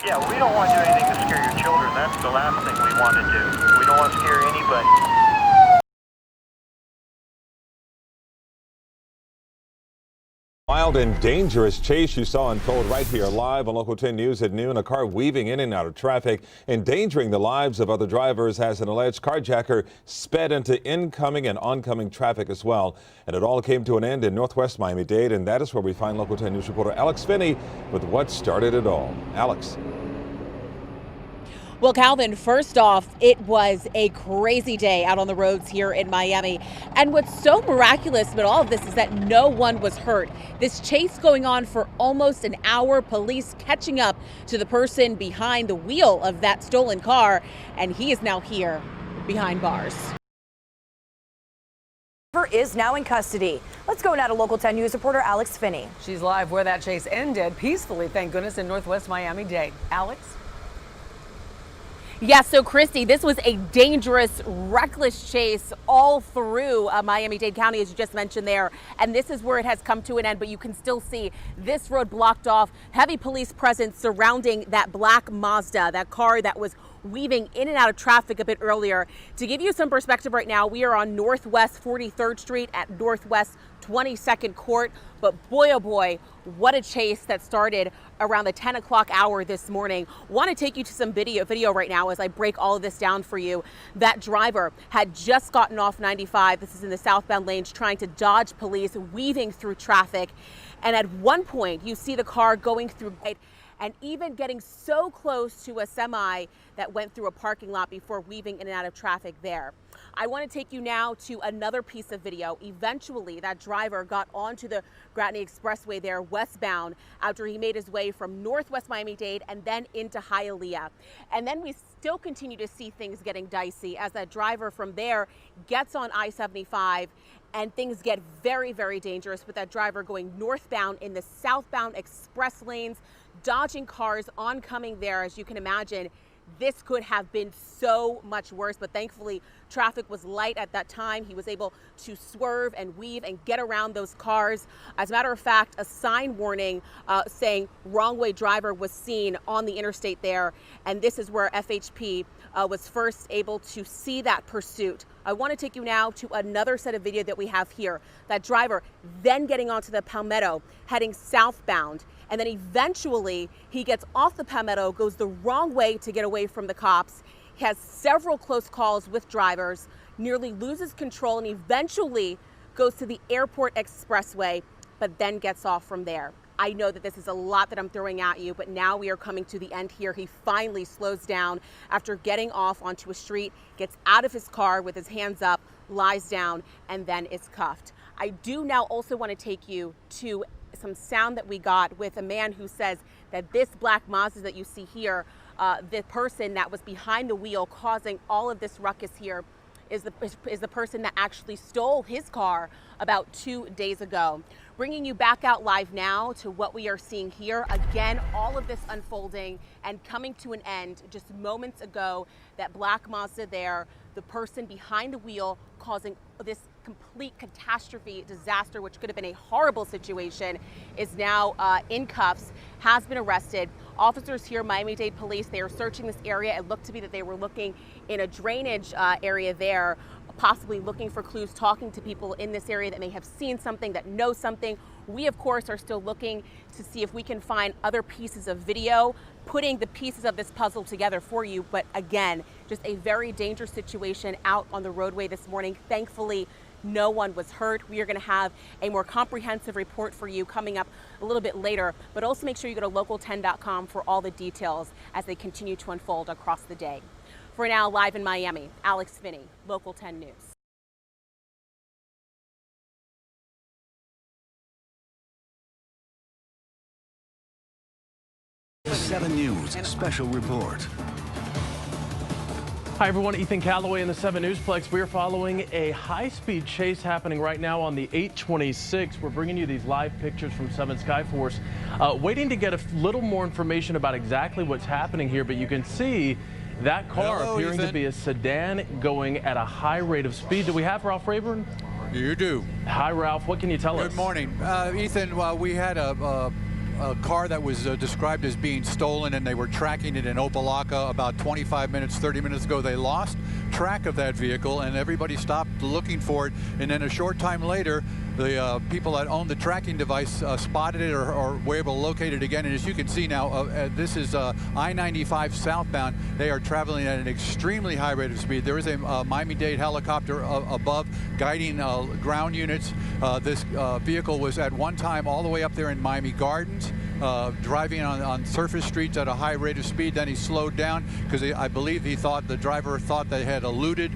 Yeah, we don't want to do anything to scare your children. That's the last thing we want to do. We don't want to scare anybody. Wild and dangerous chase you saw unfold right here live on Local 10 News at noon. A car weaving in and out of traffic, endangering the lives of other drivers as an alleged carjacker sped into incoming and oncoming traffic as well. And it all came to an end in northwest Miami-Dade, and that is where we find Local 10 News reporter Alex Finney with what started it all. Alex. Well, Calvin, first off, it was a crazy day out on the roads here in Miami. And what's so miraculous about all of this is that no one was hurt. This chase going on for almost an hour, police catching up to the person behind the wheel of that stolen car, and he is now here behind bars. Is now in custody. Let's go now to Local 10 News reporter Alex Finney. She's live where that chase ended peacefully, thank goodness, in northwest Miami-Dade. Alex? Yes, so Christy, this was a dangerous, reckless chase all through Miami-Dade County, as you just mentioned there. And this is where it has come to an end, but you can still see this road blocked off, heavy police presence surrounding that black Mazda, that car that was weaving in and out of traffic a bit earlier. To give you some perspective right now, we are on Northwest 43rd Street at Northwest 22nd Court. But boy, oh boy, what a chase that started around the 10 o'clock hour this morning. Want to take you to some video right now as I break all of this down for you. That driver had just gotten off 95. This is in the southbound lanes, trying to dodge police, weaving through traffic. And at one point, you see the car going through and even getting so close to a semi that went through a parking lot before weaving in and out of traffic there. I want to take you now to another piece of video. Eventually, that driver got onto the Gratney Expressway there westbound after he made his way from northwest Miami-Dade and then into Hialeah. And then we still continue to see things getting dicey as that driver from there gets on I-75, and things get very, very dangerous with that driver going northbound in the southbound express lanes, dodging cars oncoming there. As you can imagine, this could have been so much worse, but thankfully traffic was light at that time. He was able to swerve and weave and get around those cars. As a matter of fact, a sign warning saying wrong way driver was seen on the interstate there. And this is where FHP was first able to see that pursuit. I want to take you now to another set of video that we have here. That driver then getting onto the Palmetto, heading southbound. And then eventually he gets off the Palmetto, goes the wrong way to get away from the cops. He has several close calls with drivers, nearly loses control, and eventually goes to the Airport Expressway, but then gets off from there. I know that this is a lot that I'm throwing at you, but now we are coming to the end here. He finally slows down after getting off onto a street, gets out of his car with his hands up, lies down, and then is cuffed. I do now also want to take you to some sound that we got with a man who says that this black Mazda that you see here, the person that was behind the wheel causing all of this ruckus here, is the person that actually stole his car about 2 days ago. Bringing you back out live now to what we are seeing here. Again, all of this unfolding and coming to an end just moments ago. That black Mazda there, the person behind the wheel causing this complete catastrophe, disaster, which could have been a horrible situation, is now in cuffs, has been arrested. Officers here, Miami-Dade Police, they are searching this area. It looked to be that they were looking in a drainage area there, possibly looking for clues, talking to people in this area that may have seen something, that know something. We, of course, are still looking to see if we can find other pieces of video, putting the pieces of this puzzle together for you. But again, just a very dangerous situation out on the roadway this morning. Thankfully, no one was hurt. We are going to have a more comprehensive report for you coming up a little bit later, but also make sure you go to local10.com for all the details as they continue to unfold across the day. For now, live in Miami, Alex Finney, Local 10 News. Seven News special report. Hi everyone, Ethan Calloway in the 7 Newsplex. We are following a high-speed chase happening right now on the 826. We're bringing you these live pictures from 7 Skyforce. Waiting to get a little more information about exactly what's happening here, but you can see that car appearing to be a sedan going at a high rate of speed. Do we have Ralph Rayburn? You do. Hi Ralph, what can you tell us? Good morning. Ethan, we had a a car that was described as being stolen, and they were tracking it in Opelika about 25 minutes, 30 minutes ago. They lost track of that vehicle, and everybody stopped looking for it. And then a short time later, the people that owned the tracking device spotted it or were able to locate it again. And as you can see now, this is I-95 southbound. They are traveling at an extremely high rate of speed. There is a Miami-Dade helicopter above guiding ground units. This vehicle was at one time all the way up there in Miami Gardens, driving on surface streets at a high rate of speed. Then he slowed down because I believe the driver thought they had eluded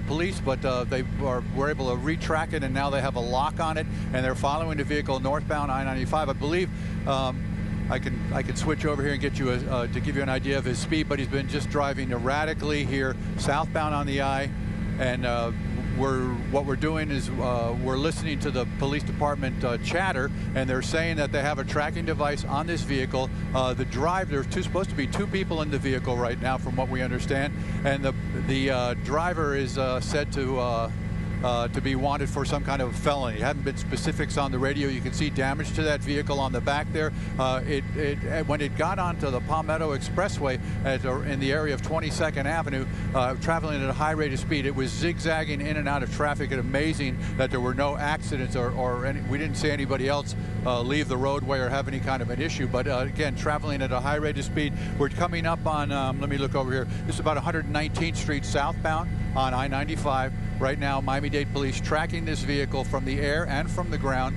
police, but they were able to retrack it, and now they have a lock on it, and they're following the vehicle northbound I-95. I believe I can switch over here and get you to give you an idea of his speed, but he's been just driving erratically here southbound on the I, and what we're doing is we're listening to the police department chatter, and they're saying that they have a tracking device on this vehicle. There's supposed to be two people in the vehicle right now, from what we understand, and the driver is said to be wanted for some kind of felony. Haven't been specifics on the radio. You can see damage to that vehicle on the back there. When it got onto the Palmetto Expressway in the area of 22nd Avenue, traveling at a high rate of speed, it was zigzagging in and out of traffic. And amazing that there were no accidents we didn't see anybody else leave the roadway or have any kind of an issue. But again, traveling at a high rate of speed. We're coming up on, let me look over here. This is about 119th Street southbound on I-95. Right now, Miami-Dade police tracking this vehicle from the air and from the ground.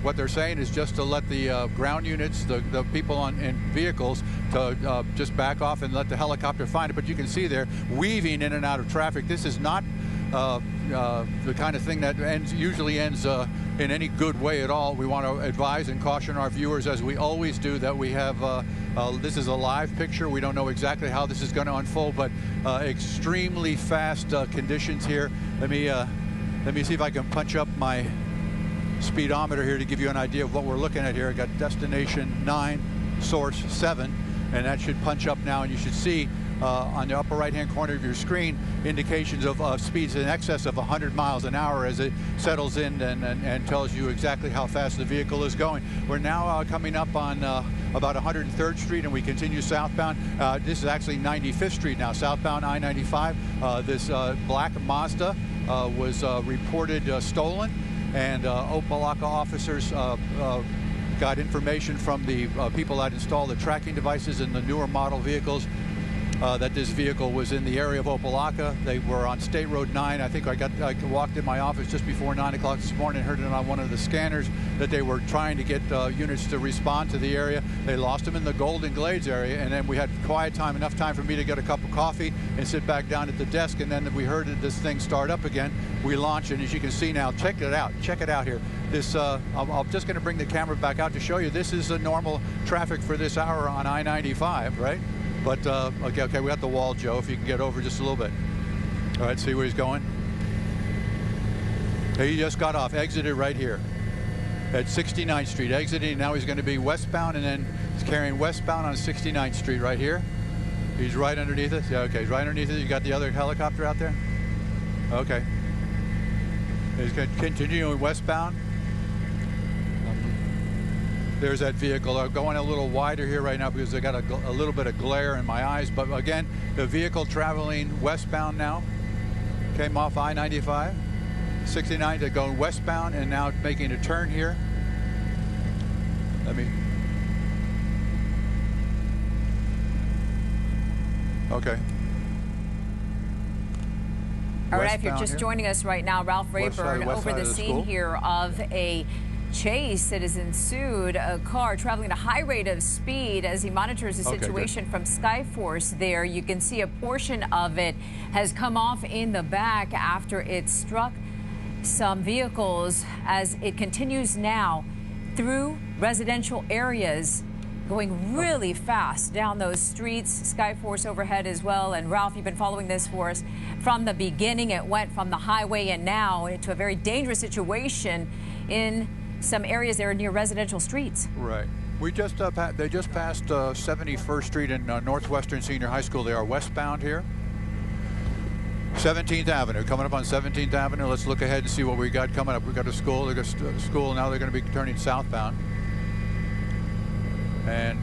What they're saying is just to let the ground units, the people in vehicles, to just back off and let the helicopter find it. But you can see they're weaving in and out of traffic. This is not the kind of thing that usually ends in any good way at all. We want to advise and caution our viewers, as we always do, that we have this is a live picture. We don't know exactly how this is going to unfold, but extremely fast conditions here. Let me see if I can punch up my speedometer here to give you an idea of what we're looking at here. I got destination 9, source 7, and that should punch up now, and you should see on the upper right-hand corner of your screen indications of speeds in excess of 100 miles an hour as it settles in and tells you exactly how fast the vehicle is going. We're now coming up on about 103rd Street, and we continue southbound. This is actually 95th Street now, southbound I-95. This black Mazda was reported stolen, and Opelika officers got information from the people that installed the tracking devices in the newer model vehicles that this vehicle was in the area of Opelika. They were on State Road 9. I think I walked in my office just before 9 o'clock this morning and heard it on one of the scanners that they were trying to get units to respond to the area. They lost them in the Golden Glades area, and then we had quiet time, enough time for me to get a cup of coffee and sit back down at the desk, and then we heard this thing start up again. We launched, and as you can see now, check it out here. This, I'm just going to bring the camera back out to show you. This is the normal traffic for this hour on I-95, right? But, okay, we got the wall, Joe, if you can get over just a little bit. All right, see where he's going? He just got off, exited right here at 69th Street, exiting. Now he's going to be westbound, and then he's carrying westbound on 69th Street right here. He's right underneath us. Yeah, okay, he's right underneath us. You got the other helicopter out there? Okay. He's going to continue westbound. There's that vehicle. I'm going a little wider here right now because I got a little bit of glare in my eyes. But again, the vehicle traveling westbound now came off I-95, 69, they're going westbound, and now making a turn here. Okay. All right, if you're just joining us right now, Ralph Rayburn over the scene here of a chase that has ensued. A car traveling at a high rate of speed as he monitors the situation from Skyforce there. You can see a portion of it has come off in the back after it struck some vehicles as it continues now through residential areas, going really fast down those streets. Skyforce overhead as well. And Ralph, you've been following this for us from the beginning. It went from the highway and now into a very dangerous situation in some areas that are near residential streets. Right. We just they just passed 71st Street in Northwestern Senior High School. They are westbound here. 17th Avenue, coming up on 17th Avenue. Let's look ahead and see what we got coming up. We got a school. They got a school now. They're going to be turning southbound. And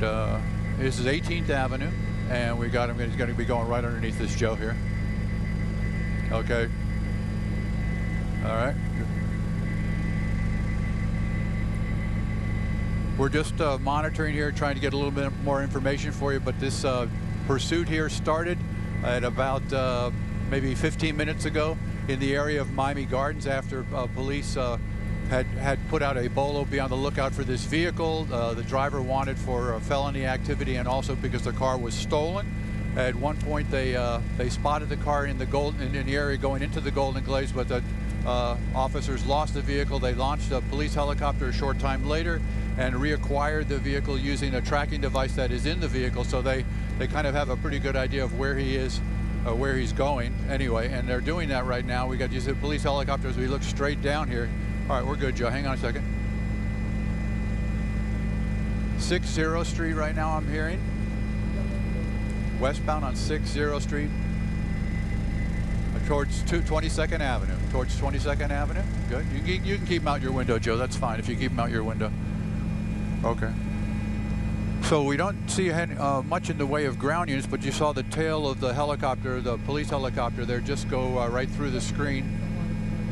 this is 18th Avenue, and we got him. He's going to be going right underneath this Joe here. Okay. All right. We're just monitoring here, trying to get a little bit more information for you, but this pursuit here started at about maybe 15 minutes ago in the area of Miami Gardens after police had put out a bolo, be on the lookout for this vehicle. The driver wanted for felony activity and also because the car was stolen. At one point they spotted the car in the area going into the Golden Glades, but the officers lost the vehicle. They launched a police helicopter a short time later and reacquired the vehicle using a tracking device that is in the vehicle, so they kind of have a pretty good idea of where he is, where he's going anyway, and they're doing that right now. We got these police helicopters. We look straight down here. All right, we're good, Joe. Hang on a second. 60 Street right now, I'm hearing. Westbound on 60 Street. Towards 22nd Avenue. Towards 22nd Avenue. Good. You can keep them out your window, Joe. That's fine if you keep them out your window. Okay. So we don't see much in the way of ground units, but you saw the tail of the helicopter, the police helicopter there, just go right through the screen.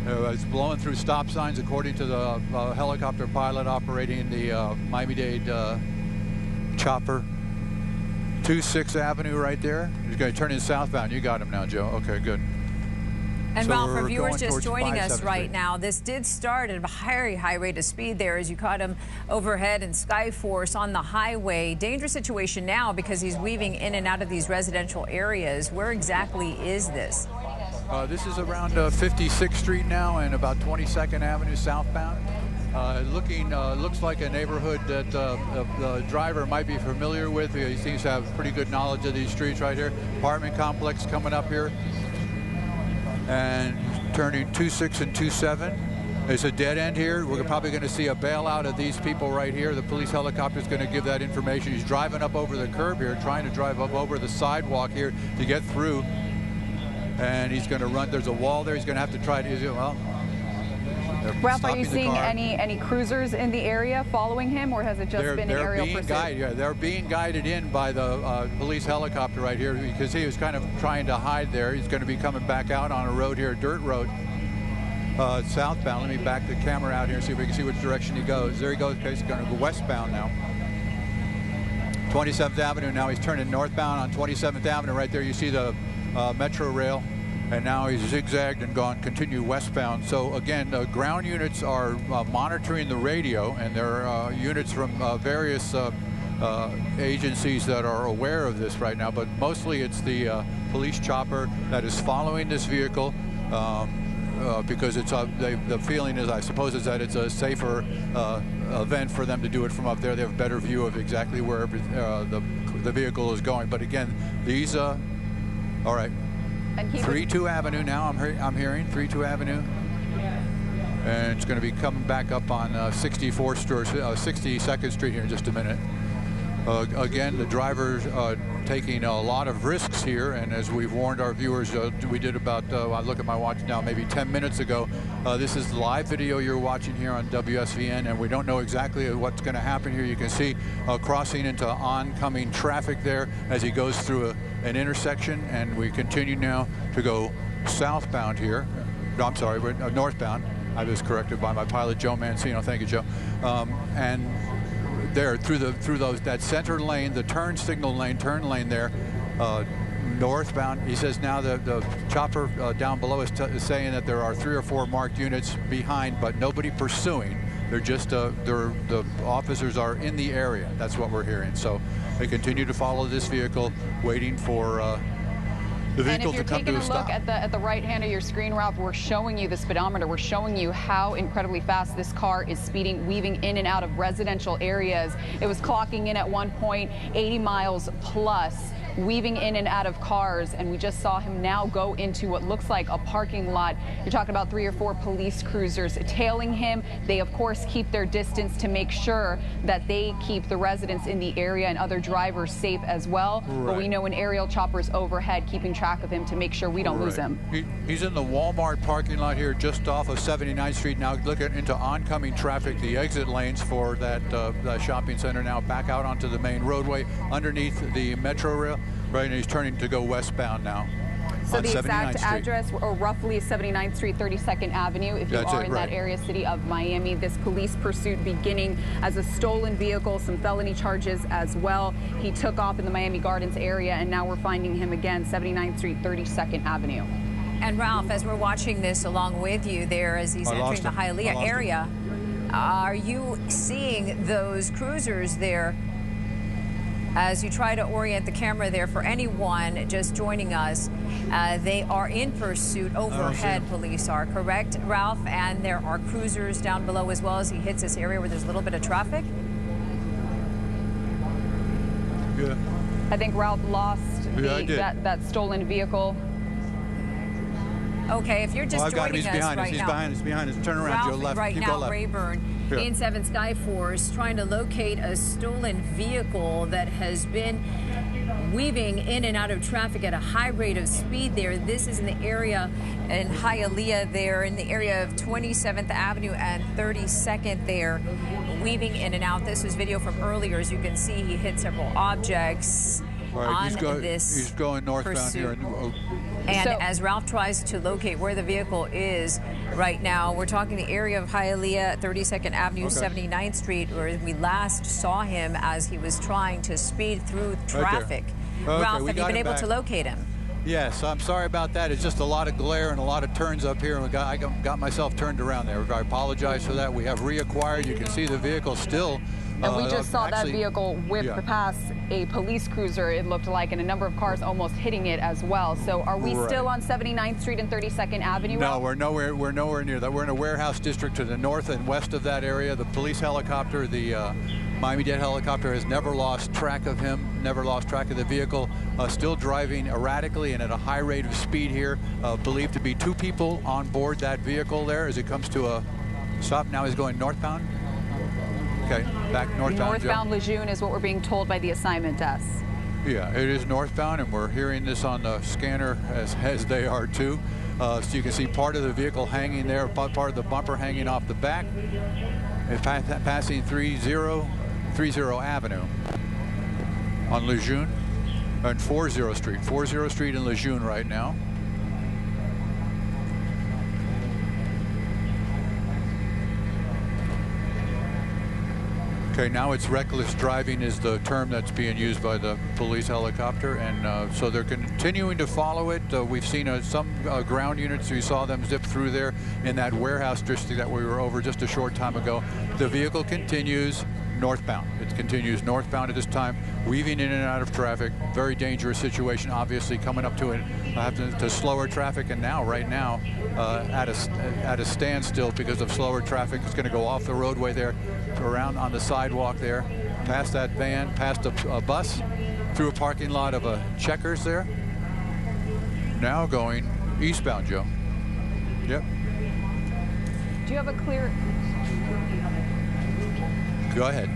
It's blowing through stop signs, according to the helicopter pilot operating the Miami-Dade chopper. 26th Avenue right there. He's going to turn in southbound. You got him now, Joe. Okay, good. And So Ralph, for we're viewers going just joining us right Street. now, this did start at a very high rate of speed there as you caught him overhead in Skyforce on the highway. Dangerous situation now because he's weaving in and out of these residential areas. Where exactly is this? This is around 56th Street now and about 22nd Avenue southbound. Looks like a neighborhood that the driver might be familiar with. He seems to have pretty good knowledge of these streets right here. Apartment complex coming up here. And turning 26 and 27. There's a dead end here. We're probably going to see a bailout of these people right here. The police helicopter is going to give that information. He's driving up over the curb here, trying to drive up over the sidewalk here to get through. And he's going to run. There's a wall there. He's going to have to try to, well. Ralph, are you seeing any cruisers in the area following him, or has it just been an aerial pursuit? They're being guided in by the police helicopter right here because he was kind of trying to hide there. He's going to be coming back out on a road here, a dirt road, southbound. Let me back the camera out here and see if we can see which direction he goes. There he goes. Okay, he's going to go westbound now. 27th Avenue now. He's turning northbound on 27th Avenue. Right there you see the metro rail. And now he's zigzagged and continue westbound. So again, the ground units are monitoring the radio, and there are units from various agencies that are aware of this right now, but mostly it's the police chopper that is following this vehicle because it's the feeling is, I suppose, is that it's a safer event for them to do it from up there. They have a better view of exactly where the vehicle is going. But again, these, all right. 32 Avenue now, I'm hearing 32 Avenue, and it's going to be coming back up on 62nd Street here in just a minute. Again, the driver's taking a lot of risks here, and as we've warned our viewers, we did about, I look at my watch now, maybe 10 minutes ago. This is live video you're watching here on WSVN, and we don't know exactly what's going to happen here. You can see crossing into oncoming traffic there as he goes through an intersection, and we continue now to go southbound here. No, I'm sorry, we're northbound. I was corrected by my pilot, Joe Mancino. Thank you, Joe. And there through that center lane, the turn lane there, northbound. He says now the chopper down below is saying that there are 3 or 4 marked units behind, but nobody pursuing. They're just the officers are in the area. That's what we're hearing. So they continue to follow this vehicle, waiting for the vehicle to come to a stop. And if you're taking a look at the right hand of your screen, Ralph, we're showing you the speedometer. We're showing you how incredibly fast this car is speeding, weaving in and out of residential areas. It was clocking in at one point 80 miles plus weaving in and out of cars, and we just saw him now go into what looks like a parking lot. You're talking about 3 or 4 police cruisers tailing him. They, of course, keep their distance to make sure that they keep the residents in the area and other drivers safe as well. Right. But we know an aerial chopper is overhead keeping track of him to make sure we don't lose him. He's in the Walmart parking lot here just off of 79th Street. Now looking into oncoming traffic, the exit lanes for that shopping center now back out onto the main roadway underneath the metro rail. Right, and he's turning to go westbound now. So the exact 79th Street. address, or roughly 79th Street, 32nd Avenue. If you are in that area, city of Miami, this police pursuit beginning as a stolen vehicle, some felony charges as well. He took off in the Miami Gardens area, and now we're finding him again, 79th Street, 32nd Avenue. And Ralph, as we're watching this along with you there, as he's entering the Hialeah area, are you seeing those cruisers there? As you try to orient the camera there for anyone just joining us, they are in pursuit overhead, police are, correct, Ralph? And there are cruisers down below as well as he hits this area where there's a little bit of traffic. Yeah. I think Ralph lost that stolen vehicle. Okay, if you're just joining us right now. He's behind us. Turn around, Joe, left. Right now, Rayburn in 7 Skyforce trying to locate a stolen vehicle that has been weaving in and out of traffic at a high rate of speed there. This is in the area in Hialeah there, in the area of 27th Avenue and 32nd there, weaving in and out. This was video from earlier. As you can see, he hit several objects on this He's going northbound pursuit. here. And as Ralph tries to locate where the vehicle is right now, we're talking the area of Hialeah, 32nd Avenue, 79th Street, where we last saw him as he was trying to speed through traffic. Ralph, have you been able to locate him? Yes, I'm sorry about that. It's just a lot of glare and a lot of turns up here. And I got myself turned around there. I apologize for that. We have reacquired. You can see the vehicle still. And we just saw that vehicle whip past a police cruiser, it looked like, and a number of cars almost hitting it as well. So are we still on 79th Street and 32nd Avenue? No, we're nowhere near that. We're in a warehouse district to the north and west of that area. The police helicopter, the Miami-Dade helicopter, has never lost track of him, never lost track of the vehicle, still driving erratically and at a high rate of speed here. Believed to be 2 people on board that vehicle there as it comes to a stop. Now he's going northbound. Okay, back northbound. Northbound Lejeune is what we're being told by the assignment desk. Yeah, it is northbound, and we're hearing this on the scanner as they are too. So you can see part of the vehicle hanging there, part of the bumper hanging off the back. It's passing 30 Avenue on Lejeune and 40 Street. 40 Street in Lejeune right now. Okay, now it's reckless driving is the term that's being used by the police helicopter, and so they're continuing to follow it. We've seen some ground units. We saw them zip through there in that warehouse district that we were over just a short time ago. The vehicle continues northbound. It continues northbound at this time, weaving in and out of traffic. Very dangerous situation, obviously, coming up to it, to slower traffic, and now, right now, at a standstill because of slower traffic. It's going to go off the roadway there, around on the sidewalk there, past that van, past a bus, through a parking lot of a Checkers there. Now going eastbound, Joe. Yep. Do you have a clear... Go ahead.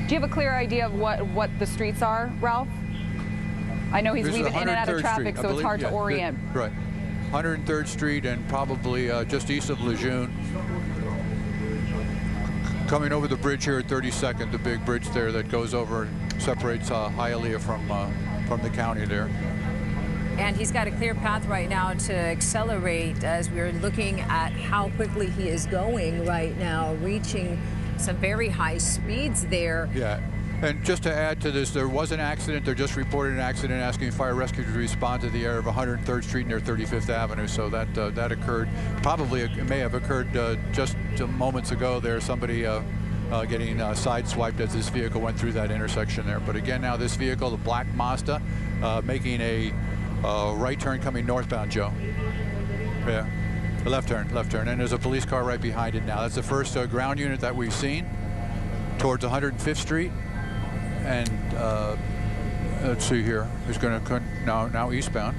Do you have a clear idea of what the streets are, Ralph? I know he's weaving in and out of traffic, so it's hard to orient. Right. 103rd Street and probably just east of Lejeune. Coming over the bridge here at 32nd, the big bridge there that goes over, separates Hialeah from the county there. And he's got a clear path right now to accelerate as we're looking at how quickly he is going right now, reaching some very high speeds there. Yeah. And just to add to this, there was an accident. They just reported an accident asking fire rescue to respond to the area of 103rd Street near 35th Avenue. So that occurred. Probably it may have occurred just moments ago there. Somebody getting sideswiped as this vehicle went through that intersection there. But again, now this vehicle, the black Mazda, making a right turn coming northbound, Joe. Yeah. Left turn. And there's a police car right behind it now. That's the first ground unit that we've seen towards 105th Street. And let's see here. He's going to now eastbound.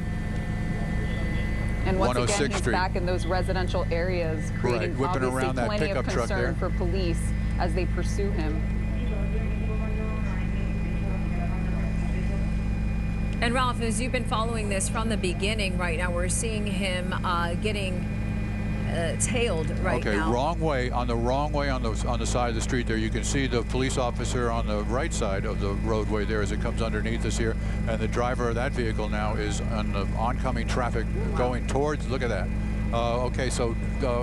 And once again, 106th he's Street. back in those residential areas, creating whipping obviously around that plenty of pickup truck there. concern for police as they pursue him. And Ralph, as you've been following this from the beginning, right now we're seeing him getting tailed right now. Wrong way, on the side of the street there. You can see the police officer on the right side of the roadway there as it comes underneath us here, and the driver of that vehicle now is on the oncoming traffic going towards. Look at that. Okay, so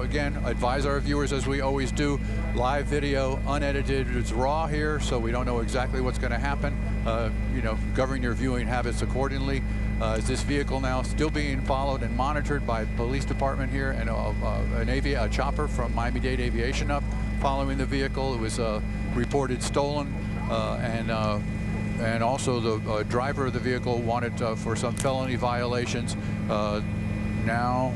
again, advise our viewers, as we always do, live video, unedited. It's raw here, so we don't know exactly what's going to happen. You know, govern your viewing habits accordingly. Is this vehicle now still being followed and monitored by the police department here, and a chopper from Miami-Dade Aviation up following the vehicle. It was reported stolen, and also the driver of the vehicle wanted for some felony violations. Now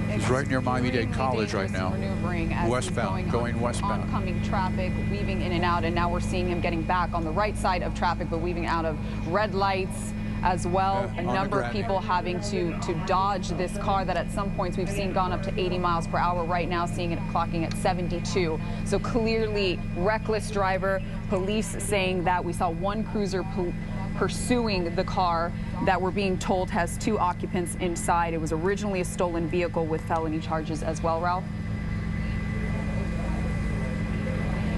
he's right near Miami-Dade College right now. Westbound, going westbound. Oncoming traffic, weaving in and out, and now we're seeing him getting back on the right side of traffic, but weaving out of red lights as well. A number of people having to dodge this car that at some points we've seen gone up to 80 miles per hour. Right now, seeing it clocking at 72. So clearly reckless driver. Police saying that we saw one cruiser pursuing the car that we're being told has 2 occupants inside. It was originally a stolen vehicle with felony charges as well, Ralph.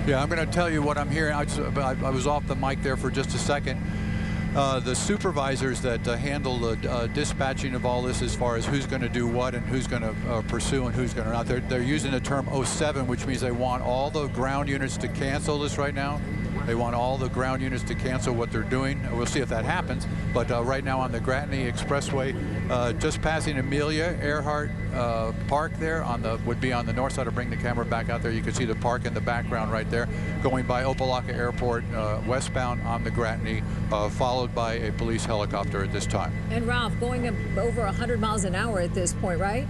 Yeah, I'm going to tell you what I'm hearing. I was off the mic there for just a second. The supervisors that handle the dispatching of all this, as far as who's going to do what and who's going to pursue and who's going to not, they're using the term 07, which means they want all the ground units to cancel this right now. They want all the ground units to cancel what they're doing. We'll see if that happens. But right now on the Gratney Expressway, just passing Amelia Earhart Park there, would be on the north side. I'll bring the camera back out there. You can see the park in the background right there. Going by Opa-locka Airport, westbound on the Gratney, followed by a police helicopter at this time. And Ralph, going over 100 miles an hour at this point, right?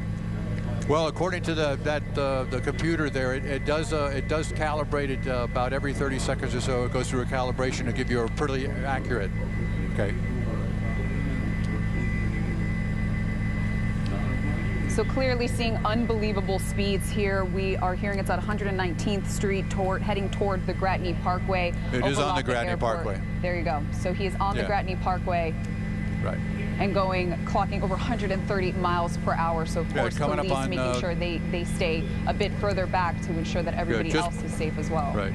Well, according to the computer there, it does calibrate it about every 30 seconds or so. It goes through a calibration to give you a pretty accurate. Okay. So clearly seeing unbelievable speeds here. We are hearing it's at 119th Street, heading toward the Gratney Parkway. It is on the Gratney Parkway. There you go. So he is on the Gratney Parkway. Right. And clocking over 130 miles per hour. So of course, police making sure they stay a bit further back to ensure that everybody else is safe as well. Right.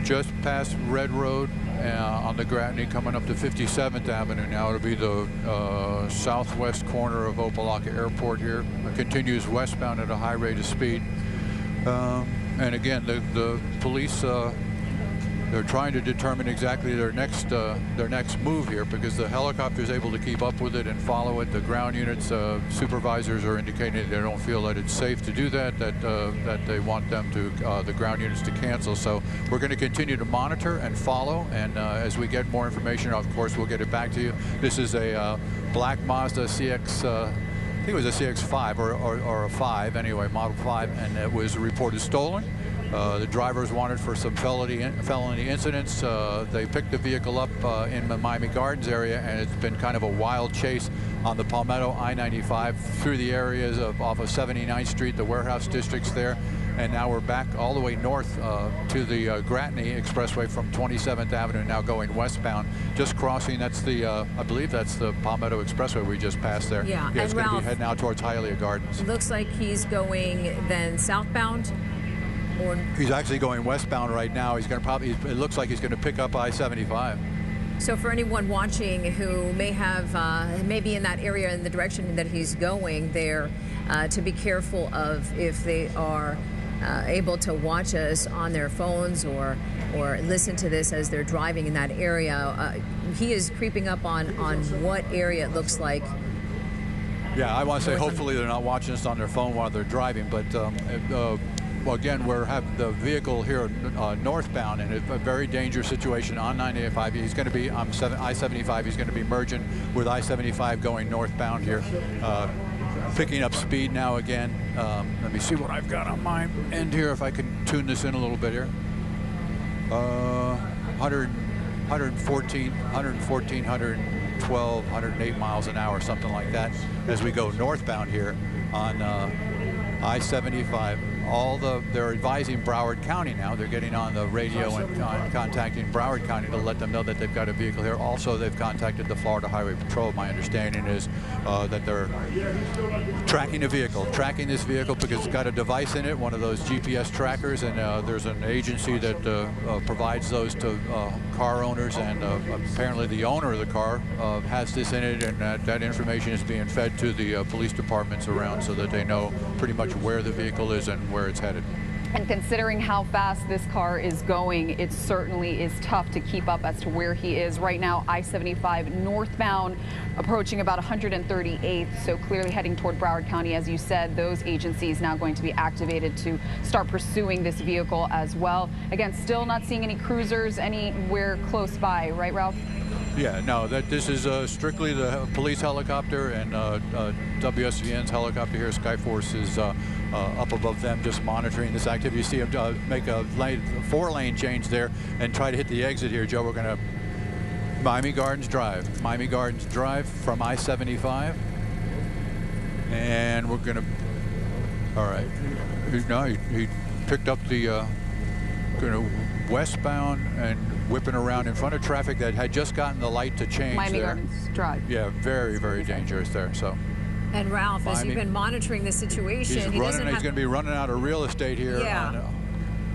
Just past Red Road on the Gratney, coming up to 57th Avenue now. It'll be the southwest corner of Opa-locka Airport here. It continues westbound at a high rate of speed. And again, the police, they're trying to determine exactly their next move here, because the helicopter is able to keep up with it and follow it. The ground units, supervisors are indicating they don't feel that it's safe to do that, that they want them to, the ground units to cancel. So we're going to continue to monitor and follow, and as we get more information, of course, we'll get it back to you. This is a black Mazda CX, I think it was a CX-5 or a 5 anyway, Model 5, and it was reported stolen. The driver was wanted for some felony incidents. They picked the vehicle up in the Miami Gardens area, and it's been kind of a wild chase on the Palmetto I-95 through the areas off of 79th Street, the warehouse districts there. And now we're back all the way north to the Gratney Expressway from 27th Avenue, now going westbound. Just crossing, that's the, I believe that's the Palmetto Expressway we just passed there. Yeah, it's and going to Ralph, be heading out towards Hialeah Gardens. Looks like he's going then southbound. He's actually going westbound right now. He's going to it looks like he's going to pick up I-75. So for anyone watching who may have, maybe in that area in the direction that he's going there, to be careful of if they are able to watch us on their phones or listen to this as they're driving in that area. He is creeping up on what area it looks like. Yeah, I want to say hopefully they're not watching us on their phone while they're driving, but well, again, we're having the vehicle here northbound, and it's a very dangerous situation on 985. He's going to be on I-75. He's going to be merging with I-75 going northbound here, picking up speed now again. Let me see what I've got on my end here, if I can tune this in a little bit here. 100. 114, 112, 108 miles an hour, something like that, as we go northbound here on I-75. They're advising Broward County now. They're getting on the radio and contacting Broward County to let them know that they've got a vehicle here. Also, they've contacted the Florida Highway Patrol. My understanding is that they're tracking this vehicle because it's got a device in it, one of those GPS trackers, and there's an agency that provides those to car owners, and apparently the owner of the car has this in it, and that information is being fed to the police departments around so that they know pretty much where the vehicle is and where it's headed. And considering how fast this car is going, it certainly is tough to keep up as to where he is. Right now, I-75 northbound, approaching about 138th, so clearly heading toward Broward County. As you said, those agencies now going to be activated to start pursuing this vehicle as well. Again, still not seeing any cruisers anywhere close by, right, Ralph? Yeah, no, this is strictly the police helicopter, and WSVN's helicopter here, Skyforce, is up above them just monitoring this activity. You see him make a 4-lane change there and try to hit the exit here, Joe. We're going to Miami Gardens Drive from I-75, and we're going to, all right, no, he picked up the going to westbound and whipping around in front of traffic that had just gotten the light to change. Miami Gardens Drive. Yeah, very, very dangerous there. So. And Ralph, as you've been monitoring the situation, he's going to be running out of real estate here. Yeah.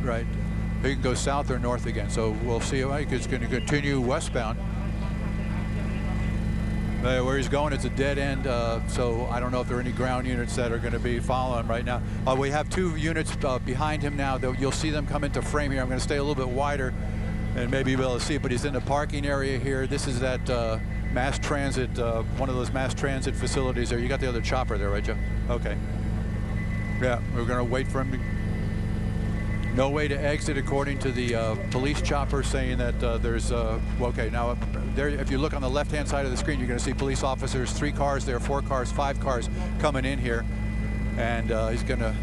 Right. He can go south or north again. So we'll see. It's going to continue westbound. Where he's going, it's a dead end. So I don't know if there are any ground units that are going to be following right now. We have 2 units behind him now. You'll see them come into frame here. I'm going to stay a little bit wider and maybe be able to see it, but he's in the parking area here. This is that mass transit, one of those mass transit facilities there. You got the other chopper there, right, Joe? Okay. Yeah, we're going to wait for him to... No way to exit, according to the police chopper, saying that there's... okay, now, there, if you look on the left-hand side of the screen, you're going to see police officers, 3 cars there, 4 cars, 5 cars coming in here. And he's going to...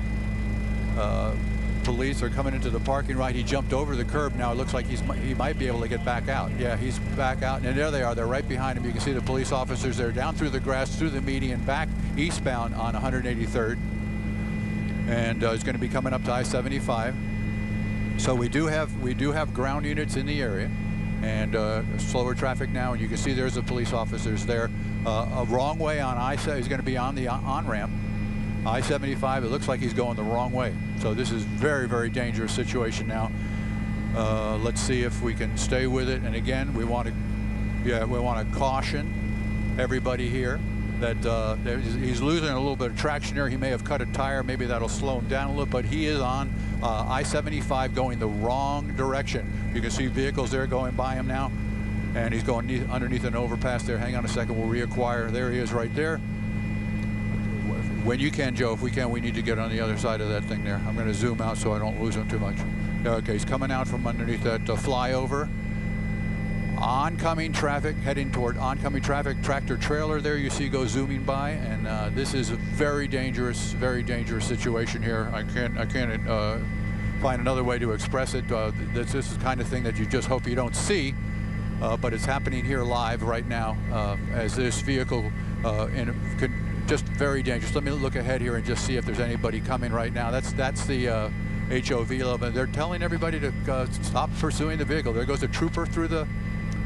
police are coming into the parking lot. He jumped over the curb. Now it looks like he might be able to get back out. Yeah, he's back out, and there they are. They're right behind him. You can see the police officers there, down through the grass, through the median, back eastbound on 183rd, and he's going to be coming up to I-75. So we do have ground units in the area, and slower traffic now. And you can see there's the police officers there. A wrong way on I-70. He's going to be on the on-ramp. I-75, it looks like he's going the wrong way. So this is very, very dangerous situation now. Let's see if we can stay with it. And again, we want to caution everybody here that he's losing a little bit of traction here. He may have cut a tire. Maybe that'll slow him down a little, but he is on I-75 going the wrong direction. You can see vehicles there going by him now, and he's going underneath an overpass there. Hang on a second, we'll reacquire. There he is right there. When you can, Joe, if we can, we need to get on the other side of that thing there. I'm going to zoom out so I don't lose him too much. Okay, he's coming out from underneath that flyover. Oncoming traffic, heading toward oncoming traffic. Tractor trailer there you see go zooming by, and this is a very dangerous situation here. I can't find another way to express it. This is the kind of thing that you just hope you don't see, but it's happening here live right now as this vehicle just very dangerous. Let me look ahead here and just see if there's anybody coming right now. That's the HOV level. They're telling everybody to stop pursuing the vehicle. There goes a trooper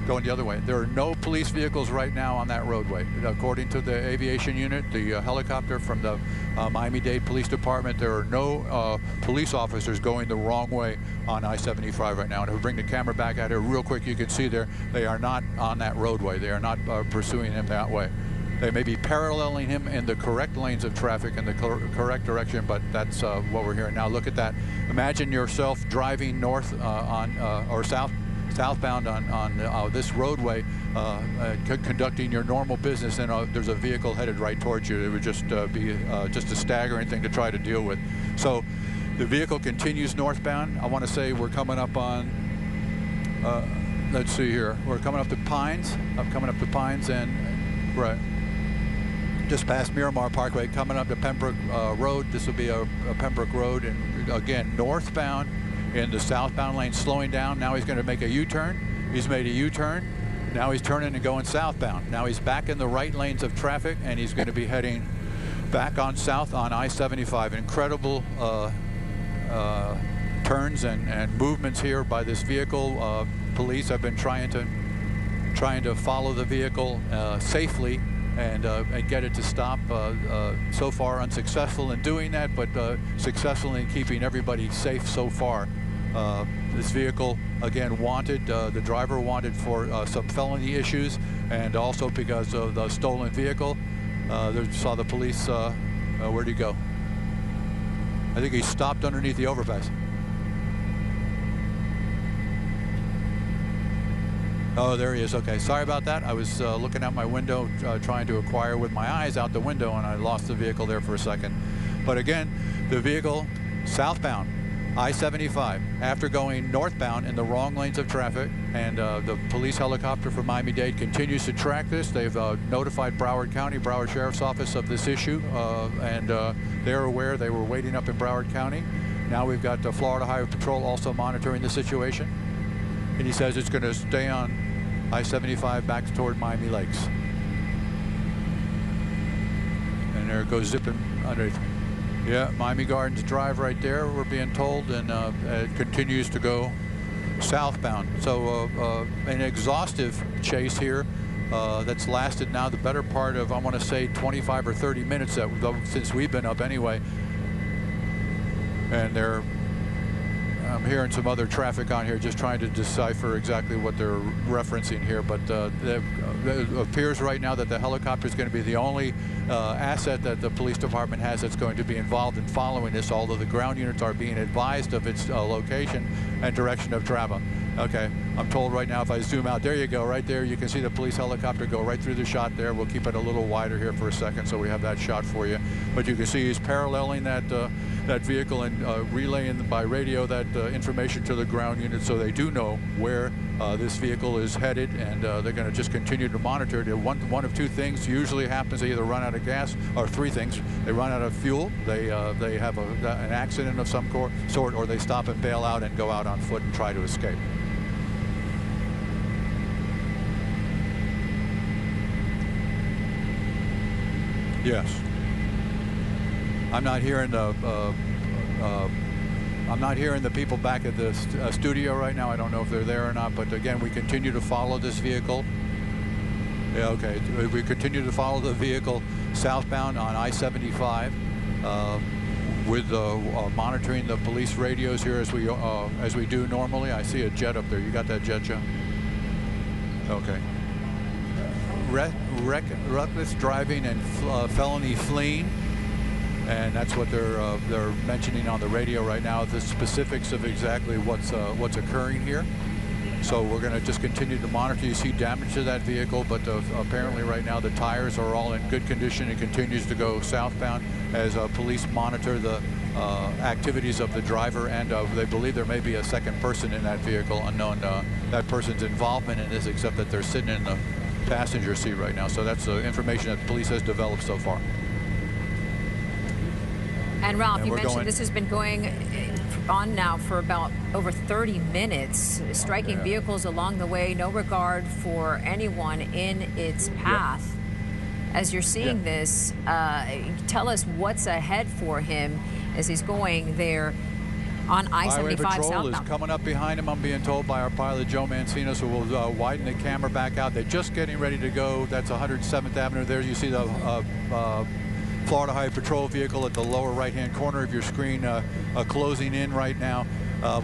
going the other way. There are no police vehicles right now on that roadway. According to the aviation unit, the helicopter from the Miami-Dade Police Department, there are no police officers going the wrong way on I-75 right now. And if we bring the camera back at it real quick, you can see there, they are not on that roadway. They are not pursuing him that way. They may be paralleling him in the correct lanes of traffic in the correct direction, but that's what we're hearing. Now look at that. Imagine yourself driving north or southbound on this roadway, conducting your normal business, and there's a vehicle headed right towards you. It would just be just a staggering thing to try to deal with. So the vehicle continues northbound. I want to say we're coming up on, let's see here. We're coming up to Pines. I'm coming up to Pines and right. Just past Miramar Parkway, coming up to Pembroke Road. This will be a Pembroke Road, and again northbound in the southbound lane, slowing down. Now he's going to make a U-turn, He's made a U-turn. Now he's turning and going southbound. Now he's back in the right lanes of traffic, and he's going to be heading back on south on I-75. Incredible turns and movements here by this vehicle. Police have been trying to follow the vehicle safely and get it to stop. So far unsuccessful in doing that, but successful in keeping everybody safe so far. This vehicle, again, wanted, the driver wanted for some felony issues, and also because of the stolen vehicle. Saw the police, where'd he go? I think he stopped underneath the overpass. Oh, there he is. Okay, sorry about that. I was looking out my window, trying to acquire with my eyes out the window, and I lost the vehicle there for a second. But again, the vehicle southbound, I-75, after going northbound in the wrong lanes of traffic, and the police helicopter from Miami-Dade continues to track this. They've notified Broward County, Broward Sheriff's Office of this issue, and they're aware. They were waiting up in Broward County. Now we've got Florida Highway Patrol also monitoring the situation, and he says it's going to stay on I-75 back toward Miami Lakes. And there it goes zipping underneath. Yeah, Miami Gardens Drive right there, we're being told, and it continues to go southbound. So an exhaustive chase here that's lasted now the better part of, I want to say, 25 or 30 minutes since we've been up anyway. And I'm hearing some other traffic on here, just trying to decipher exactly what they're referencing here. But it appears right now that the helicopter is going to be the only asset that the police department has that's going to be involved in following this, although the ground units are being advised of its location and direction of travel. Okay, I'm told right now if I zoom out, there you go, right there, you can see the police helicopter go right through the shot there. We'll keep it a little wider here for a second so we have that shot for you. But you can see he's paralleling that vehicle and relaying by radio that information to the ground unit, so they do know where this vehicle is headed, and they're going to just continue to monitor it. One of two things usually happens: they either run out of gas, or three things: they run out of fuel, they have an accident of some sort, or they stop and bail out and go out on foot and try to escape. Yes. I'm not hearing the people back at the studio right now. I don't know if they're there or not, but again, we continue to follow this vehicle. Yeah, okay. We continue to follow the vehicle southbound on I-75 with monitoring the police radios here as we do normally. I see a jet up there. You got that jet, Joe? Okay. Reckless driving and felony fleeing, and that's what they're mentioning on the radio right now. The specifics of exactly what's occurring here. So we're going to just continue to monitor. You see damage to that vehicle, but apparently right now the tires are all in good condition. It continues to go southbound as police monitor the activities of the driver, and they believe there may be a second person in that vehicle, unknown that person's involvement in this, except that they're sitting in the passenger seat right now. So that's the information that the police has developed so far. And Ralph, you mentioned this has been going on now for about over 30 minutes, striking vehicles along the way, no regard for anyone in its path. As you're seeing this, tell us what's ahead for him as he's going there on I-75 Highway Patrol southbound. is coming up behind him, I'm being told by our pilot, Joe Mancino, so we'll widen the camera back out. They're just getting ready to go. That's 107th Avenue. There you see the Florida Highway Patrol vehicle at the lower right-hand corner of your screen closing in right now.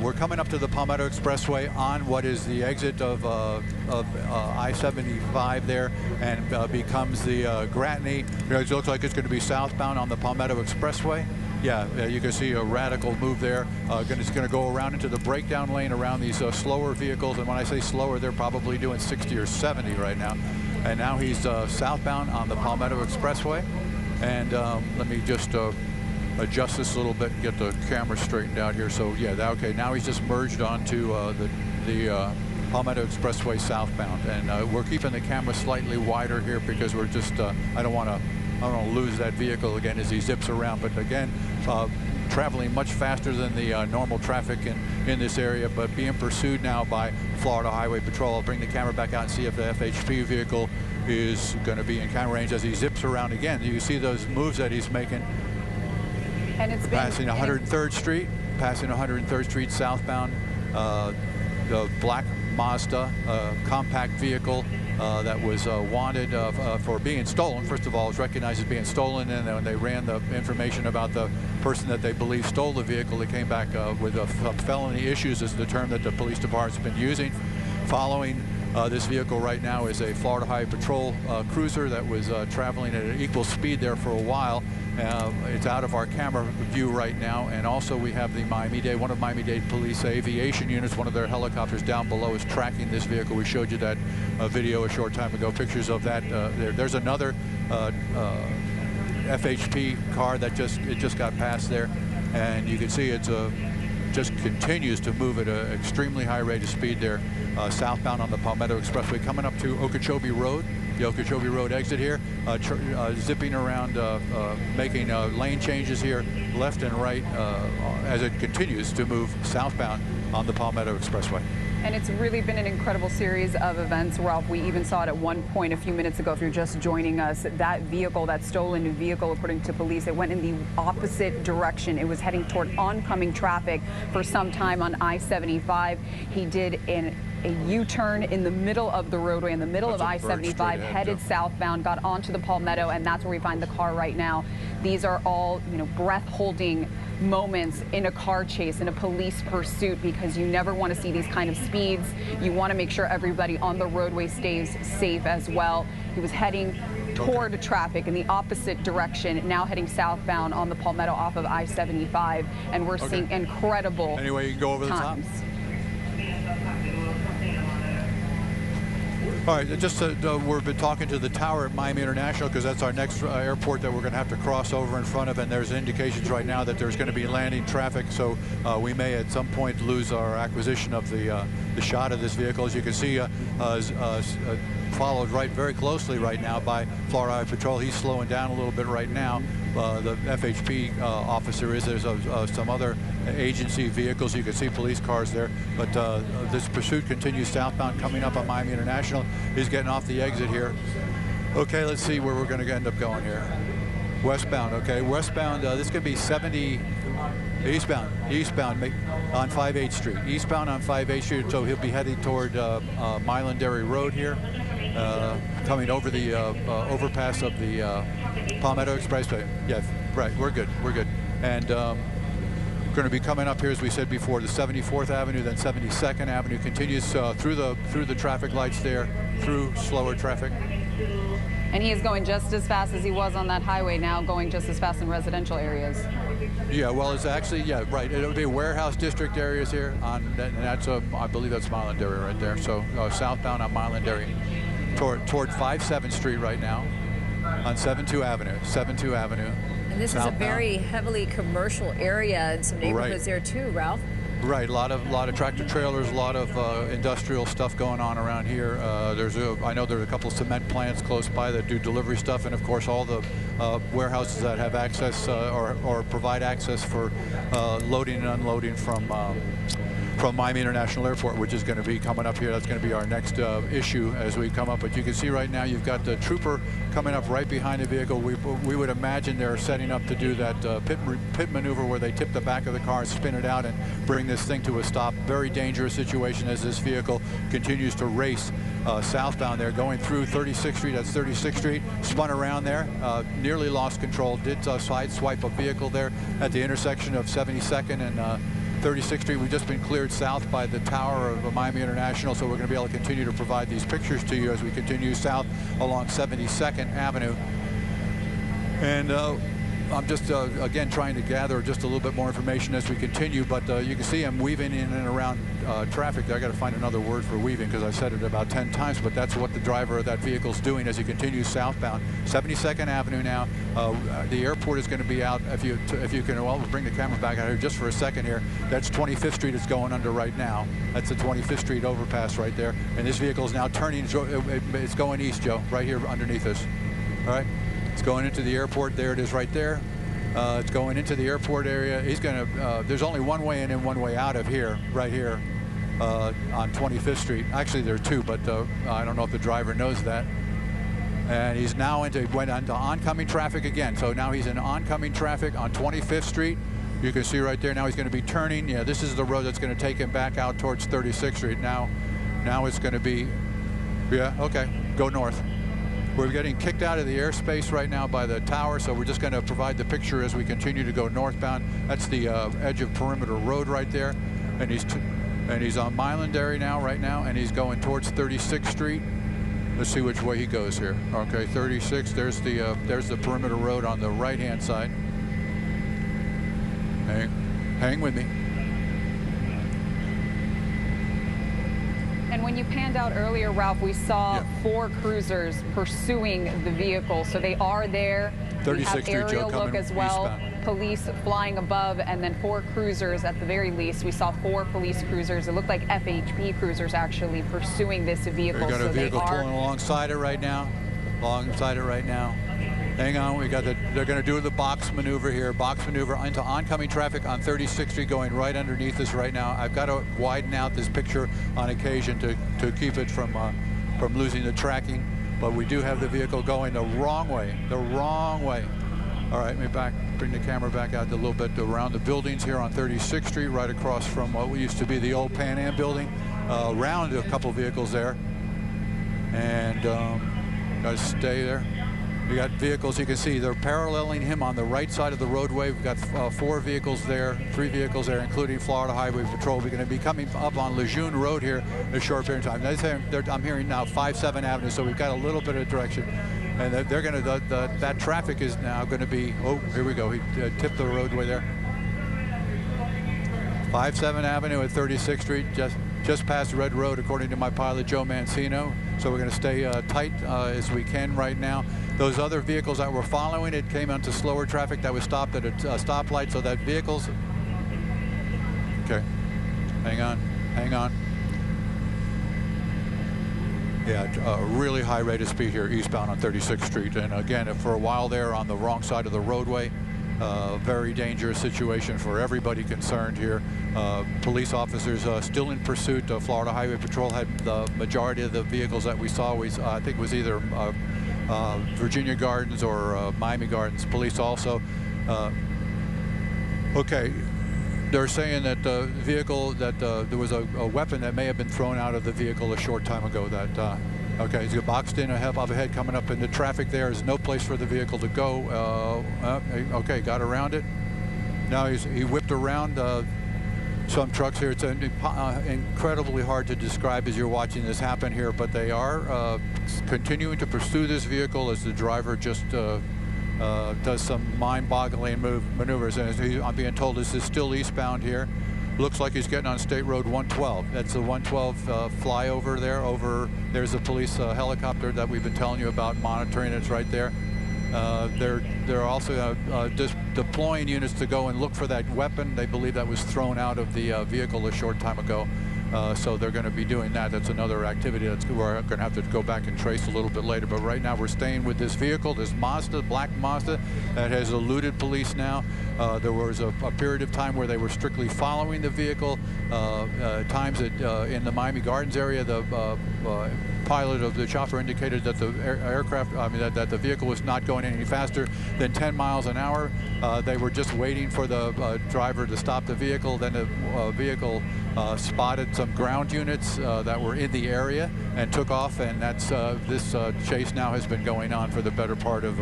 We're coming up to the Palmetto Expressway on what is the exit of I-75 there, and becomes the Gratney. It looks like it's going to be southbound on the Palmetto Expressway. Yeah, you can see a radical move there. It's going to go around into the breakdown lane around these slower vehicles. And when I say slower, they're probably doing 60 or 70 right now. And now he's southbound on the Palmetto Expressway. And let me just adjust this a little bit and get the camera straightened out here. So yeah, okay, now he's just merged onto the Palmetto Expressway southbound. And we're keeping the camera slightly wider here because we're just, I don't want to lose that vehicle again as he zips around. But again, traveling much faster than the normal traffic in this area, but being pursued now by Florida Highway Patrol. I'll bring the camera back out and see if the FHP vehicle is going to be in camera range as he zips around again. You see those moves that he's making. And it's been passing 103rd Street, passing 103rd Street southbound. The black Mazda compact vehicle that was wanted for being stolen. First of all, it was recognized as being stolen, and when they ran the information about the person that they believe stole the vehicle, they came back with felony issues, is the term that the police department's been using. Following this vehicle right now is a Florida Highway Patrol cruiser that was traveling at an equal speed there for a while. It's out of our camera view right now, and also we have the Miami-Dade, one of Miami-Dade Police aviation units, one of their helicopters down below is tracking this vehicle. We showed you that video a short time ago, pictures of that. There's another FHP car that just got past there, and you can see it's just continues to move at an extremely high rate of speed there, southbound on the Palmetto Expressway, coming up to Okeechobee Road. The Okeechobee Road exit here, zipping around, making lane changes here, left and right, as it continues to move southbound on the Palmetto Expressway. And it's really been an incredible series of events, Ralph. We even saw it at one point a few minutes ago, if you're just joining us. That vehicle, that stolen vehicle, according to police, it went in the opposite direction. It was heading toward oncoming traffic for some time on I-75. He did a U-turn in the middle of the roadway, in the middle of I-75, headed southbound, got onto the Palmetto, and that's where we find the car right now. These are all, breath-holding moments in a car chase, in a police pursuit, because you never want to see these kind of speeds. You want to make sure everybody on the roadway stays safe as well. He was heading toward traffic in the opposite direction, now heading southbound on the Palmetto off of I-75, and we're seeing incredible Anyway, you can go over times. the top. All right, just we've been talking to the tower at Miami International, because that's our next airport that we're going to have to cross over in front of, and there's indications right now that there's going to be landing traffic, so we may at some point lose our acquisition of the shot of this vehicle. As you can see, followed very closely right now by Florida Highway Patrol. He's slowing down a little bit right now. The FHP officer is. There's some other agency vehicles. You can see police cars there, but this pursuit continues southbound, coming up on Miami International. He's getting off the exit here. Okay, let's see where we're going to end up going here. Westbound, okay, westbound. This could be 70 eastbound on 5/8 Street. Eastbound on 5/8 Street, so he'll be heading toward Miami-Dade Road here, coming over the overpass of the Palmetto Expressway. Yeah, right, we're good. And going to be coming up here, as we said before, the 74th Avenue, then 72nd Avenue, continues through the traffic lights there, through slower traffic. And he is going just as fast as he was on that highway, now going just as fast in residential areas. Yeah, well, it's actually, yeah, right. It'll be warehouse district areas here, and that's, I believe that's Miami-Dade right there. So southbound on Miami-Dade toward 57th Street right now on 72 Avenue. And this is a very heavily commercial area, and some neighborhoods there too, Ralph. Right, a lot of tractor trailers, a lot of industrial stuff going on around here. I know there's a couple of cement plants close by that do delivery stuff, and of course all the warehouses that have access or provide access for loading and unloading from Miami International Airport, which is going to be coming up here. That's going to be our next issue as we come up. But you can see right now you've got the trooper coming up right behind the vehicle. We would imagine they're setting up to do that pit maneuver where they tip the back of the car, spin it out, and bring this thing to a stop. Very dangerous situation as this vehicle continues to race southbound there, going through 36th Street. That's 36th Street. Spun around there, nearly lost control. Did sideswipe a vehicle there at the intersection of 72nd and 36th Street. We've just been cleared south by the tower of Miami International, so we're going to be able to continue to provide these pictures to you as we continue south along 72nd Avenue. And I'm just, again, trying to gather just a little bit more information as we continue, but you can see I'm weaving in and around traffic. I got to find another word for weaving because I've said it about 10 times, but that's what the driver of that vehicle is doing as he continues southbound. 72nd Avenue now. The airport is going to be out, if you can, well, we'll bring the camera back out here just for a second here. That's 25th Street it's going under right now. That's the 25th Street overpass right there. And this vehicle is now turning, it's going east, Joe, right here underneath us. All right. It's going into the airport. There it is right there. It's going into the airport area. He's going to, there's only one way in and one way out of here, right here on 25th Street. Actually, there are two, but I don't know if the driver knows that. And he's now went into oncoming traffic again. So now he's in oncoming traffic on 25th Street. You can see right there, now he's going to be turning. Yeah, this is the road that's going to take him back out towards 36th Street. Now it's going to be, yeah, okay, go north. We're getting kicked out of the airspace right now by the tower, so we're just going to provide the picture as we continue to go northbound. That's the edge of Perimeter Road right there, and he's on Miami-Dade now, and he's going towards 36th Street. Let's see which way he goes here. Okay, 36. There's the Perimeter Road on the right-hand side. Hang with me. And when you panned out earlier, Ralph, we saw 4 cruisers pursuing the vehicle. So they are there. 36th Street, aerial Joe, look as well. Eastbound. Police flying above, and then 4 cruisers at the very least. We saw 4 police cruisers. It looked like FHP cruisers actually pursuing this vehicle. We got a vehicle pulling alongside it right now. Hang on, they're going to do the box maneuver here. Box maneuver into oncoming traffic on 36th Street going right underneath us right now. I've got to widen out this picture on occasion to keep it from losing the tracking. But we do have the vehicle going the wrong way. All right, let me bring the camera back out a little bit around the buildings here on 36th Street, right across from what used to be the old Pan Am building. Around a couple vehicles there. And got to stay there. We got vehicles, you can see they're paralleling him on the right side of the roadway. We've got 4 vehicles there, 3 vehicles there, including Florida Highway Patrol. We're going to be coming up on Lejeune Road here in a short period of time. I'm hearing now 5-7 Avenue, so we've got a little bit of direction. And they're going to, that traffic is now going to be, oh, here we go. He tipped the roadway there. 5-7 Avenue at 36th Street, just past Red Road, according to my pilot, Joe Mancino. So we're going to stay tight as we can right now. Those other vehicles that were following it came onto slower traffic that was stopped at a stoplight, so that vehicles... Okay, hang on. Yeah, a really high rate of speed here eastbound on 36th Street. And again, for a while there on the wrong side of the roadway. Very dangerous situation for everybody concerned here. Police officers still in pursuit. Florida Highway Patrol had the majority of the vehicles that we saw. I think it was either Virginia Gardens or Miami Gardens. Police also. Okay, they're saying that the vehicle, that there was a weapon that may have been thrown out of the vehicle a short time ago. That okay, he's boxed in up ahead, coming up in the traffic. There is no place for the vehicle to go. Okay, got around it. Now he whipped around some trucks here. It's incredibly hard to describe as you're watching this happen here, but they are continuing to pursue this vehicle as the driver just does some mind-boggling maneuvers. And I'm being told this is still eastbound here. Looks like he's getting on State Road 112. That's the 112 flyover there. There's a police helicopter that we've been telling you about monitoring. It's right there. They're also just deploying units to go and look for that weapon. They believe that was thrown out of the vehicle a short time ago. So they're going to be doing that. That's another activity that's we're going to have to go back and trace a little bit later. But right now we're staying with this vehicle, this Mazda, black Mazda, that has eluded police now. There was a period of time where they were strictly following the vehicle. Times in the Miami Gardens area, the pilot of the chopper indicated that the that the vehicle was not going any faster than 10 miles an hour. They were just waiting for the driver to stop the vehicle. Then the vehicle spotted some ground units that were in the area and took off, and that's this chase now has been going on for the better part of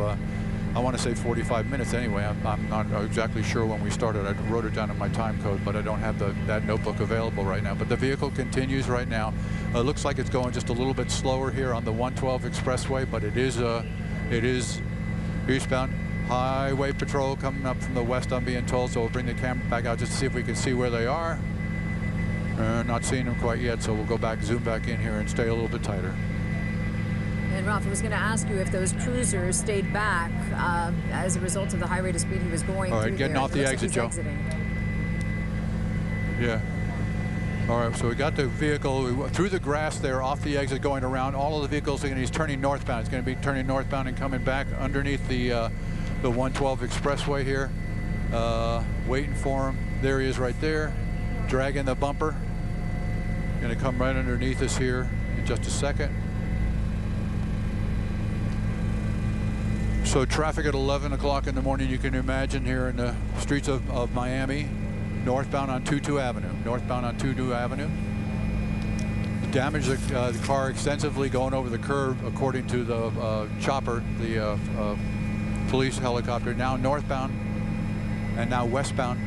I want to say 45 minutes anyway. I'm not exactly sure when we started. I wrote it down in my time code, but I don't have that notebook available right now. But the vehicle continues right now. Looks like it's going just a little bit slower here on the 112 expressway, but it is eastbound. Highway Patrol coming up from the west, I'm being told, so we'll bring the camera back out just to see if we can see where they are. Not seeing them quite yet, so we'll go back, zoom back in here and stay a little bit tighter. And Ralph, I was going to ask you if those cruisers stayed back as a result of the high rate of speed he was going through. All right, getting off the exit, Joe. Yeah. All right, so we got the vehicle through the grass there, off the exit, going around. All of the vehicles, and he's turning northbound. He's going to be turning northbound and coming back underneath the the 112 expressway here, waiting for him. There he is right there, dragging the bumper. Gonna come right underneath us here in just a second. So traffic at 11 o'clock in the morning, you can imagine, here in the streets of Miami, northbound on 22 Avenue. Northbound on 22 Avenue. Damaged the car extensively going over the curb, according to the chopper, the police helicopter. Now northbound and now westbound.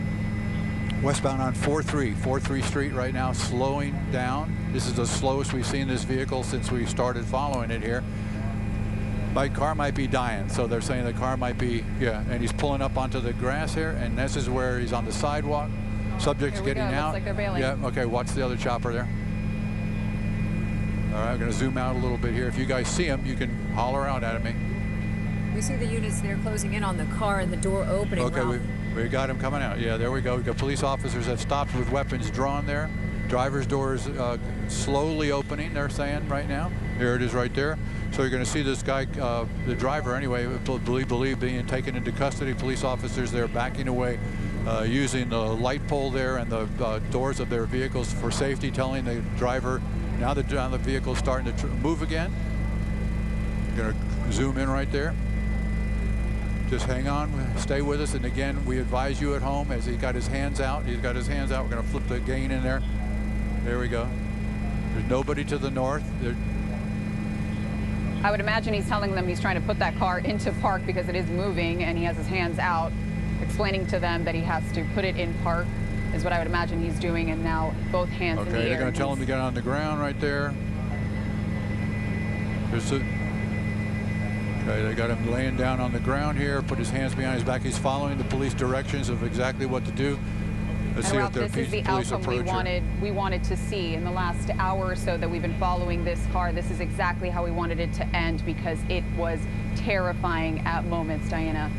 Westbound on 43 Street right now, slowing down. This is the slowest we've seen this vehicle since we started following it here. My car might be dying, so they're saying the car might be, yeah, and he's pulling up onto the grass here, and this is where he's on the sidewalk. Subject's getting out. Looks like they're bailing. Yeah, okay, watch the other chopper there. All right, I'm gonna zoom out a little bit here. If you guys see him, you can holler out at me. We see the units there closing in on the car and the door opening. Okay, we got him coming out. Yeah, there we go. We got police officers that stopped with weapons drawn there. Driver's door is slowly opening, they're saying right now. There it is right there. So you're going to see this guy, the driver anyway, believe being taken into custody. Police officers there backing away, using the light pole there and the doors of their vehicles for safety, telling the driver, now the vehicle's starting to move again. You're going to zoom in right there. Just hang on, stay with us. And again, we advise you at home, as he got his hands out. He's got his hands out. We're going to flip the gain in there. There we go. There's nobody to the north. I would imagine he's telling them he's trying to put that car into park because it is moving, and he has his hands out, explaining to them that he has to put it in park, is what I would imagine he's doing, and now both hands in the air. Okay, they're going to tell him to get on the ground right there. Okay, they got him laying down on the ground here, put his hands behind his back. He's following the police directions of exactly what to do. Let's see Ralph, if this is the outcome we wanted to see in the last hour or so that we've been following this car. This is exactly how we wanted it to end, because it was terrifying at moments, Diana.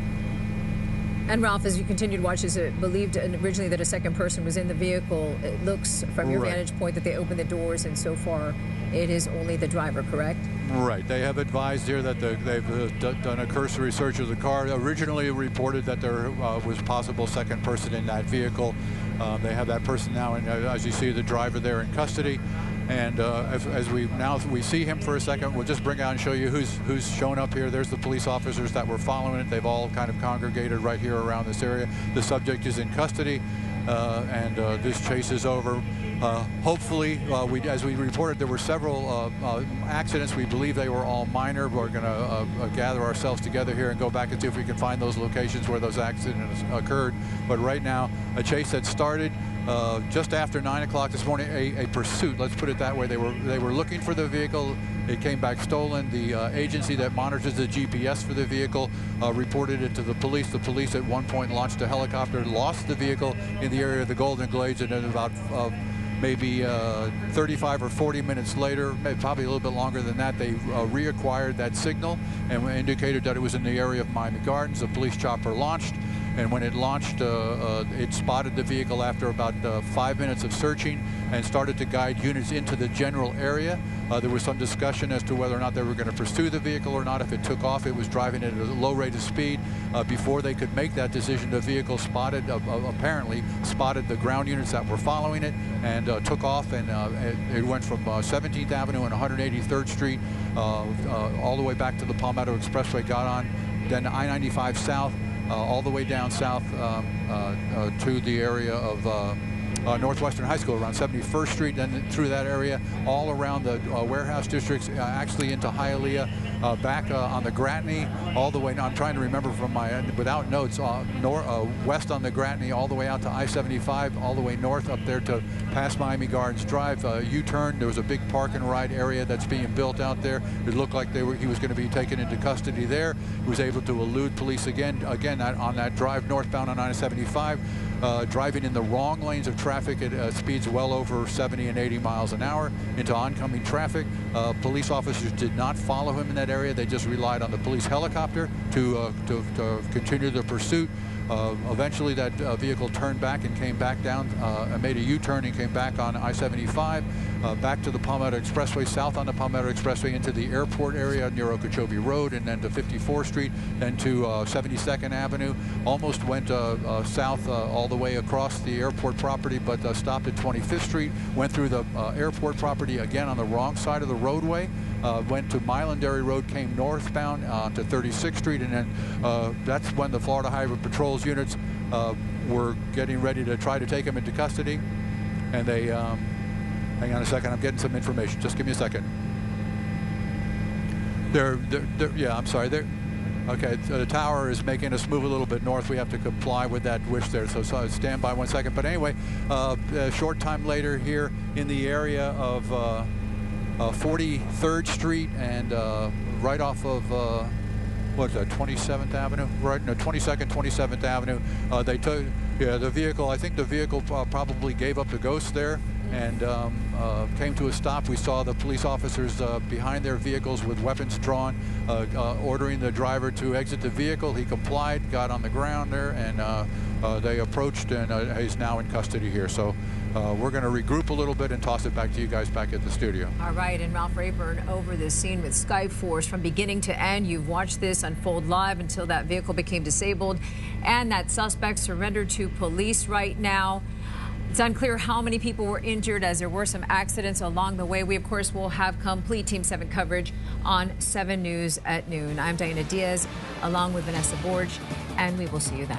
And Ralph, as you continue to watch, is it believed originally that a second person was in the vehicle? It looks, from your vantage point, that they opened the doors, and so far it is only the driver, correct? Right. They have advised here that they've done a cursory search of the car. Originally reported that there was possible second person in that vehicle. They have that person now, and as you see, the driver there in custody. And as we see him for a second, we'll just bring out and show you who's shown up here. There's the police officers that were following it. They've all kind of congregated right here around this area. The subject is in custody, and this chase is over. Hopefully, as we reported, there were several accidents. We believe they were all minor. We're going to gather ourselves together here and go back and see if we can find those locations where those accidents occurred. But right now, a chase that started just after 9 o'clock this morning, a pursuit, let's put it that way. They were looking for the vehicle. It came back stolen. The agency that monitors the GPS for the vehicle reported it to the police. The police at one point launched a helicopter, lost the vehicle in the area of the Golden Glades, and then about maybe 35 or 40 minutes later, probably a little bit longer than that, they reacquired that signal and indicated that it was in the area of Miami Gardens. The police chopper launched, and when it launched, it spotted the vehicle after about 5 minutes of searching and started to guide units into the general area. There was some discussion as to whether or not they were going to pursue the vehicle or not. If it took off, it was driving at a low rate of speed. Before they could make that decision, the vehicle apparently spotted the ground units that were following it and took off, and it went from 17th Avenue and 183rd Street all the way back to the Palmetto Expressway, got on then I-95 south, all the way down south to the area of Northwestern High School around 71st Street, then through that area, all around the warehouse districts, actually into Hialeah, back on the Gratney, all the way. Now I'm trying to remember from my without notes. West on the Gratney, all the way out to I-75, all the way north up there to past Miami Gardens Drive. U-turn. There was a big park and ride area that's being built out there. It looked like he was going to be taken into custody there. He was able to elude police again on that drive northbound on I-75. Driving in the wrong lanes of traffic at speeds well over 70 and 80 miles an hour into oncoming traffic. Police officers did not follow him in that area. They just relied on the police helicopter to continue the pursuit. Eventually, that vehicle turned back and came back down, made a U-turn and came back on I-75, back to the Palmetto Expressway, south on the Palmetto Expressway into the airport area near Okeechobee Road, and then to 54th Street, then to 72nd Avenue. Almost went south all the way across the airport property, but stopped at 25th Street, went through the airport property again on the wrong side of the roadway, went to Miami-Dade Road, came northbound to 36th Street, and then that's when the Florida Highway Patrol's units were getting ready to try to take him into custody. And they, hang on a second, I'm getting some information. Just give me a second. Yeah, I'm sorry. Okay, the tower is making us move a little bit north. We have to comply with that wish there, so stand by 1 second. But anyway, a short time later here in the area of 43rd Street and right off of what's that, 27th Avenue? Right, no, 22nd, 27th Avenue. They took the vehicle. I think the vehicle probably gave up the ghost there and came to a stop. We saw the police officers behind their vehicles with weapons drawn, ordering the driver to exit the vehicle. He complied, got on the ground there, and they approached, and he's now in custody here. So we're going to regroup a little bit and toss it back to you guys back at the studio. All right, and Ralph Rayburn over this scene with Skype Force from beginning to end. You've watched this unfold live until that vehicle became disabled and that suspect surrendered to police right now. It's unclear how many people were injured as there were some accidents along the way. We, of course, will have complete Team 7 coverage on 7 News at noon. I'm Diana Diaz along with Vanessa Borge, and we will see you then.